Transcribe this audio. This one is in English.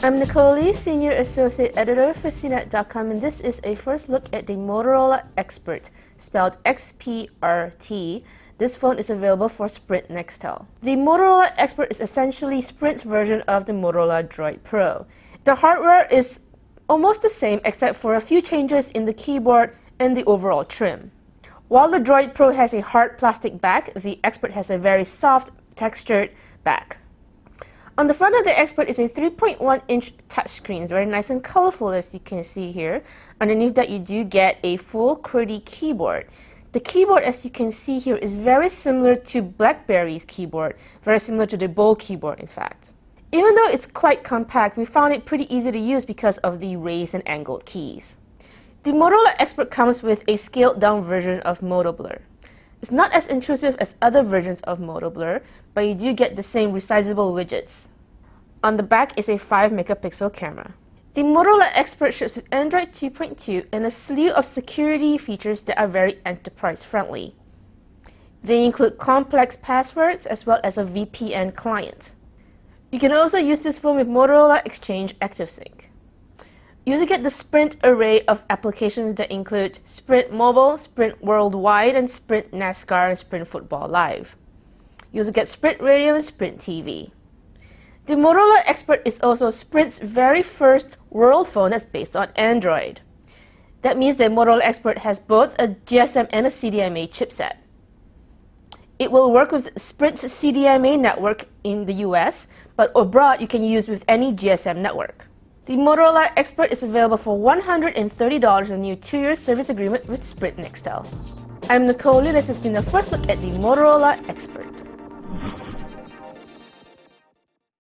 I'm Nicole Lee, Senior Associate Editor for CNET.com, and this is a first look at the Motorola Xpert, spelled XPRT. This phone is available for Sprint Nextel. The Motorola Xpert is essentially Sprint's version of the Motorola Droid Pro. The hardware is almost the same except for a few changes in the keyboard and the overall trim. While the Droid Pro has a hard plastic back, the Xpert has a very soft, textured back. On the front of the Xpert is a 3.1-inch touchscreen, very nice and colorful as you can see here. Underneath that you do get a full QWERTY keyboard. The keyboard, as you can see here, is very similar to BlackBerry's keyboard, very similar to the Bold keyboard in fact. Even though it's quite compact, we found it pretty easy to use because of the raised and angled keys. The Motorola Xpert comes with a scaled down version of Moto Blur. It's not as intrusive as other versions of Moto Blur, but you do get the same resizable widgets. On the back is a 5-megapixel camera. The Motorola Xpert ships with Android 2.2 and a slew of security features that are very enterprise-friendly. They include complex passwords as well as a VPN client. You can also use this phone with Motorola Exchange ActiveSync. You also get the Sprint array of applications that include Sprint Mobile, Sprint Worldwide, and Sprint NASCAR and Sprint Football Live. You also get Sprint Radio and Sprint TV. The Motorola Xpert is also Sprint's very first world phone that's based on Android. That means the Motorola Xpert has both a GSM and a CDMA chipset. It will work with Sprint's CDMA network in the US, but abroad you can use with any GSM network. The Motorola Xpert is available for $130 with a new 2-year service agreement with Sprint Nextel. I'm Nicole Lee. This has been the first look at the Motorola Xpert.